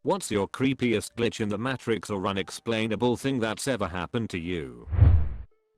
What's your creepiest glitch in the Matrix or unexplainable thing that's ever happened to you?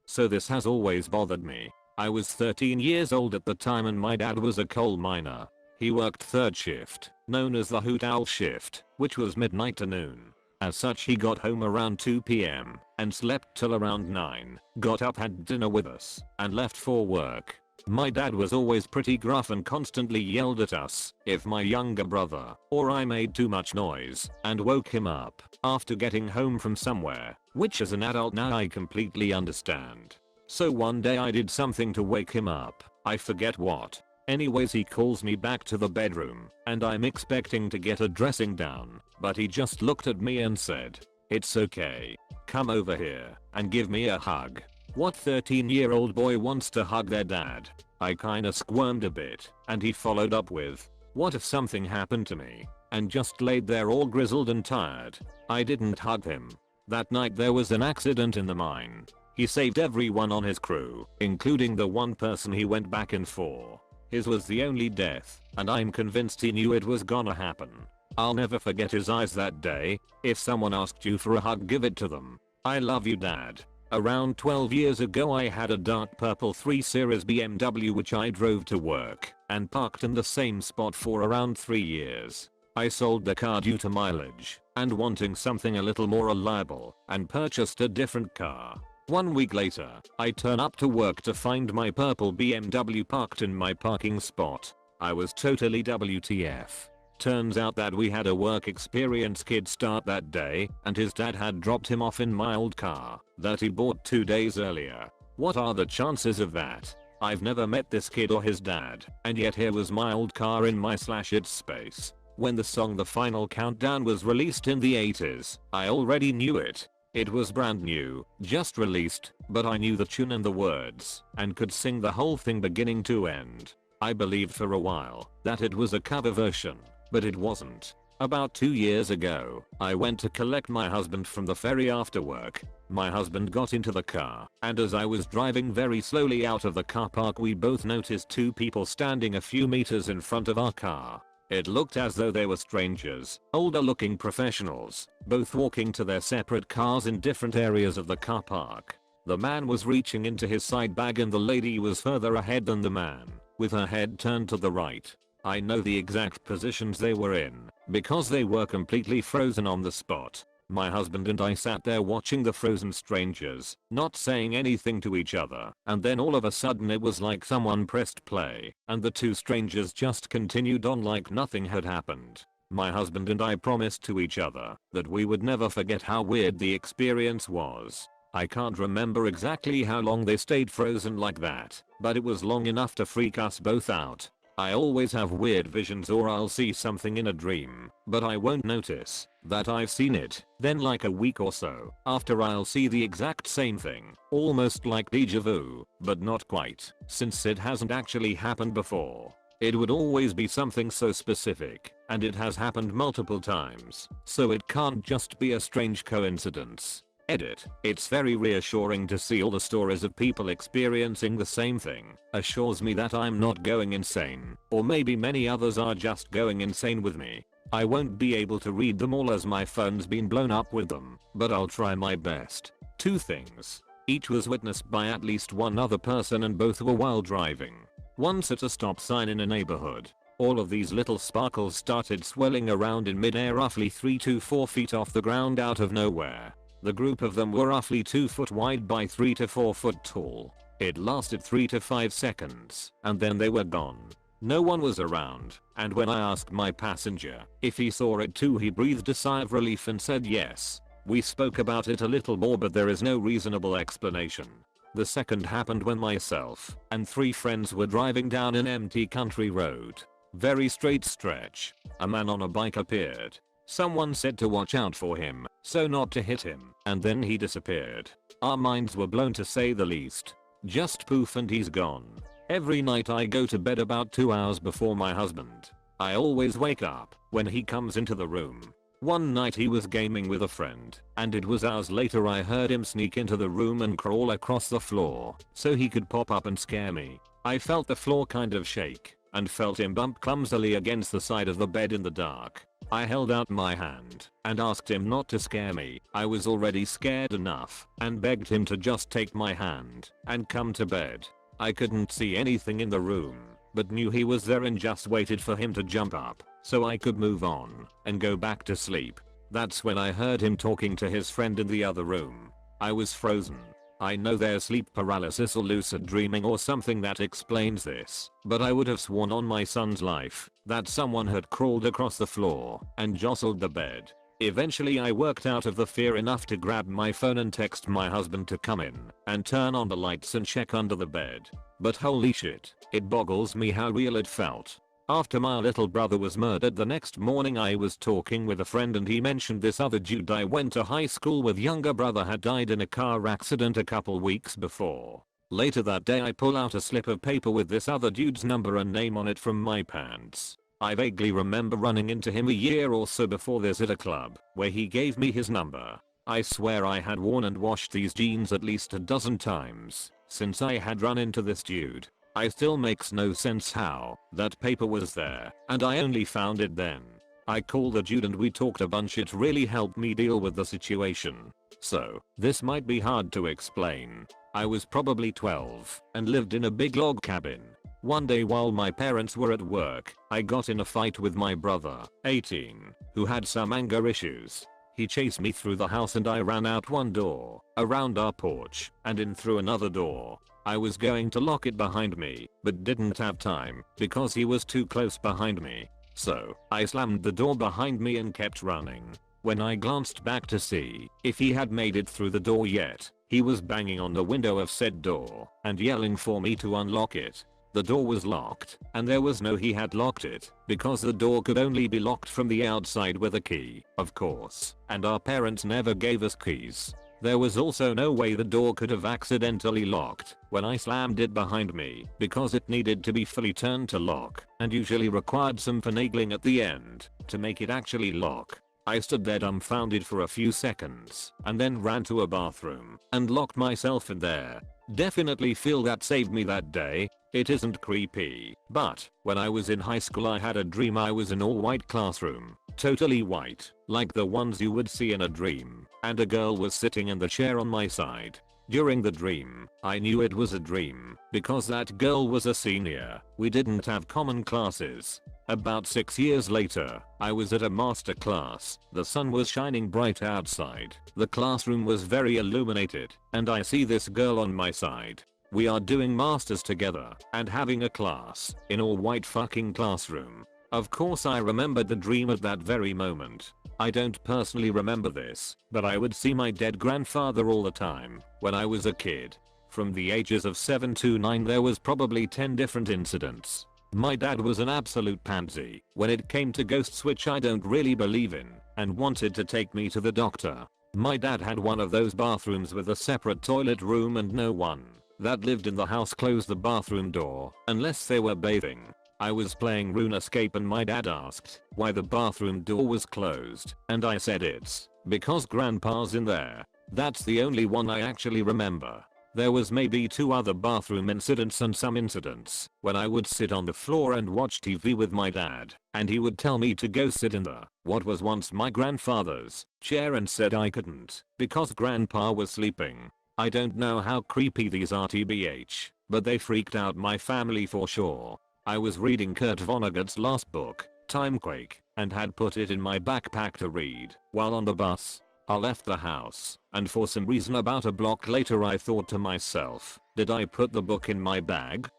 So this has always bothered me. I was 13 years old at the time and my dad was a coal miner. He worked third shift, known as the hoot owl shift, which was midnight to noon. As such he got home around 2 PM and slept till around 9, got up, had dinner with us, and left for work. My dad was always pretty gruff and constantly yelled at us if my younger brother or I made too much noise and woke him up after getting home from somewhere, which as an adult now I completely understand. So one day I did something to wake him up, I forget what. Anyways he calls me back to the bedroom and I'm expecting to get a dressing down, but he just looked at me and said, "It's okay. Come over here and give me a hug." What 13-year-old boy wants to hug their dad? I kinda squirmed a bit and he followed up with, "What if something happened to me?" and just laid there all grizzled and tired. I didn't hug him. That night there was an accident in the mine. He saved everyone on his crew, including the one person he went back in for. His was the only death, and I'm convinced he knew it was gonna happen. I'll never forget his eyes that day. If someone asked you for a hug, give it to them. I love you, Dad. Around 12 years ago I had a dark purple 3 Series BMW which I drove to work and parked in the same spot for around 3 years. I sold the car due to mileage and wanting something a little more reliable and purchased a different car. 1 week later, I turn up to work to find my purple BMW parked in my parking spot. I was totally WTF. Turns out that we had a work experience kid start that day and his dad had dropped him off in my old car that he bought 2 days earlier. What are the chances of that? I've never met this kid or his dad, and yet here was my old car in my /its space. When the song The Final Countdown was released in the 80s, I already knew it. It was brand new, just released, but I knew the tune and the words and could sing the whole thing beginning to end. I believed for a while that it was a cover version, but it wasn't. About 2 years ago, I went to collect my husband from the ferry after work. My husband got into the car, and as I was driving very slowly out of the car park we both noticed 2 people standing a few meters in front of our car. It looked as though they were strangers, older looking professionals, both walking to their separate cars in different areas of the car park. The man was reaching into his side bag and the lady was further ahead than the man, with her head turned to the right. I know the exact positions they were in, because they were completely frozen on the spot. My husband and I sat there watching the frozen strangers, not saying anything to each other, and then all of a sudden it was like someone pressed play, and the 2 strangers just continued on like nothing had happened. My husband and I promised to each other that we would never forget how weird the experience was. I can't remember exactly how long they stayed frozen like that, but it was long enough to freak us both out. I always have weird visions or I'll see something in a dream, but I won't notice that I've seen it. Then like a week or so after I'll see the exact same thing, almost like deja vu, but not quite, since it hasn't actually happened before. It would always be something so specific, and it has happened multiple times, so it can't just be a strange coincidence. Edit. It's very reassuring to see all the stories of people experiencing the same thing. Assures me that I'm not going insane, or maybe many others are just going insane with me. I won't be able to read them all as my phone's been blown up with them, but I'll try my best. 2 things. Each was witnessed by at least one other person and both were while driving. Once at a stop sign in a neighborhood. All of these little sparkles started swirling around in midair roughly 3 to 4 feet off the ground out of nowhere. The group of them were roughly 2 foot wide by 3 to 4 foot tall. It lasted 3 to 5 seconds, and then they were gone. No one was around, and when I asked my passenger if he saw it too, he breathed a sigh of relief and said yes. We spoke about it a little more, but there is no reasonable explanation. The second happened when myself and 3 friends were driving down an empty country road. Very straight stretch. A man on a bike appeared. Someone said to watch out for him, so not to hit him, and then he disappeared. Our minds were blown to say the least. Just poof and he's gone. Every night I go to bed about 2 hours before my husband. I always wake up when he comes into the room. One night he was gaming with a friend, and it was hours later I heard him sneak into the room and crawl across the floor so he could pop up and scare me. I felt the floor kind of shake and felt him bump clumsily against the side of the bed in the dark. I held out my hand and asked him not to scare me. I was already scared enough and begged him to just take my hand and come to bed. I couldn't see anything in the room, but knew he was there and just waited for him to jump up so I could move on and go back to sleep. That's when I heard him talking to his friend in the other room. I was frozen. I know there's sleep paralysis or lucid dreaming or something that explains this, but I would have sworn on my son's life that someone had crawled across the floor and jostled the bed. Eventually I worked out of the fear enough to grab my phone and text my husband to come in and turn on the lights and check under the bed. But holy shit, it boggles me how real it felt. After my little brother was murdered the next morning, I was talking with a friend and he mentioned this other dude I went to high school with younger brother had died in a car accident a couple weeks before. Later that day I pull out a slip of paper with this other dude's number and name on it from my pants. I vaguely remember running into him a year or so before this at a club where he gave me his number. I swear I had worn and washed these jeans at least a dozen times since I had run into this dude. I still makes no sense how that paper was there and I only found it then. I called the dude and we talked a bunch. It really helped me deal with the situation. So this might be hard to explain. I was probably 12 and lived in a big log cabin. One day while my parents were at work, I got in a fight with my brother, 18, who had some anger issues. He chased me through the house and I ran out one door, around our porch, and in through another door. I was going to lock it behind me, but didn't have time because he was too close behind me. So I slammed the door behind me and kept running. When I glanced back to see if he had made it through the door yet, he was banging on the window of said door and yelling for me to unlock it. The door was locked and there was no he had locked it because the door could only be locked from the outside with a key, of course, and our parents never gave us keys. There was also no way the door could have accidentally locked when I slammed it behind me because it needed to be fully turned to lock and usually required some finagling at the end to make it actually lock. I stood there dumbfounded for a few seconds and then ran to a bathroom and locked myself in there. Definitely feel that saved me that day. It isn't creepy, but when I was in high school I had a dream I was in all white classroom, totally white, like the ones you would see in a dream, and a girl was sitting in the chair on my side. During the dream, I knew it was a dream because that girl was a senior. We didn't have common classes. About 6 years later, I was at a master class. The sun was shining bright outside. The classroom was very illuminated, and I see this girl on my side. We are doing masters together and having a class in all white fucking classroom. Of course I remembered the dream at that very moment. I don't personally remember this, but I would see my dead grandfather all the time when I was a kid. From the ages of 7 to 9 there was probably 10 different incidents. My dad was an absolute pansy when it came to ghosts, which I don't really believe in, and wanted to take me to the doctor. My dad had one of those bathrooms with a separate toilet room and no one that lived in the house closed the bathroom door unless they were bathing. I was playing RuneScape and my dad asked why the bathroom door was closed and I said it's because grandpa's in there. That's the only one I actually remember. There was maybe 2 other bathroom incidents and some incidents when I would sit on the floor and watch TV with my dad and he would tell me to go sit in the what was once my grandfather's chair and said I couldn't because grandpa was sleeping. I don't know how creepy these are tbh, but they freaked out my family for sure. I was reading Kurt Vonnegut's last book, Timequake, and had put it in my backpack to read while on the bus. I left the house, and for some reason about a block later I thought to myself, did I put the book in my bag?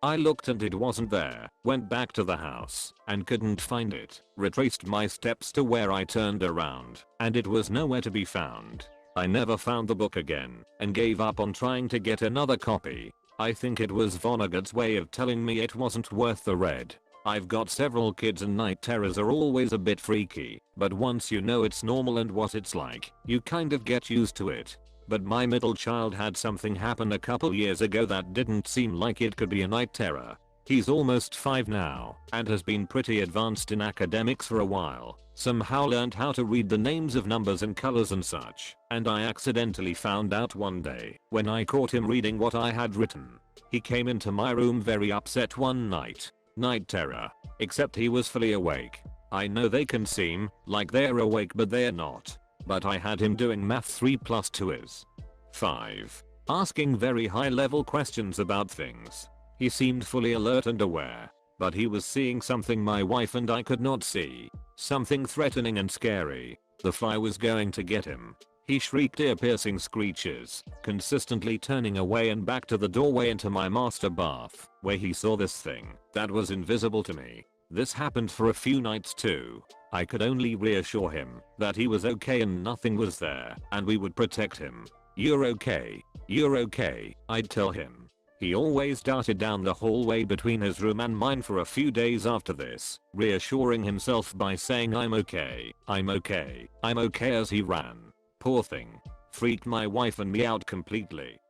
I looked and it wasn't there, went back to the house, and couldn't find it, retraced my steps to where I turned around, and it was nowhere to be found. I never found the book again, and gave up on trying to get another copy. I think it was Vonnegut's way of telling me it wasn't worth the read. I've got several kids and night terrors are always a bit freaky, but once you know it's normal and what it's like, you kind of get used to it. But my middle child had something happen a couple years ago that didn't seem like it could be a night terror. He's almost 5 now and has been pretty advanced in academics for a while. Somehow learned how to read the names of numbers and colors and such, and I accidentally found out one day when I caught him reading what I had written. He came into my room very upset one night. Night terror. Except he was fully awake. I know they can seem like they're awake but they're not. But I had him doing math 3 plus 2 is 5. Asking very high level questions about things. He seemed fully alert and aware. But he was seeing something my wife and I could not see. Something threatening and scary. The fly was going to get him. He shrieked ear-piercing screeches, consistently turning away and back to the doorway into my master bath, where he saw this thing that was invisible to me. This happened for a few nights too. I could only reassure him that he was okay and nothing was there, and we would protect him. You're okay. You're okay, I'd tell him. He always darted down the hallway between his room and mine for a few days after this, reassuring himself by saying I'm okay, I'm okay, I'm okay as he ran. Poor thing. Freaked my wife and me out completely.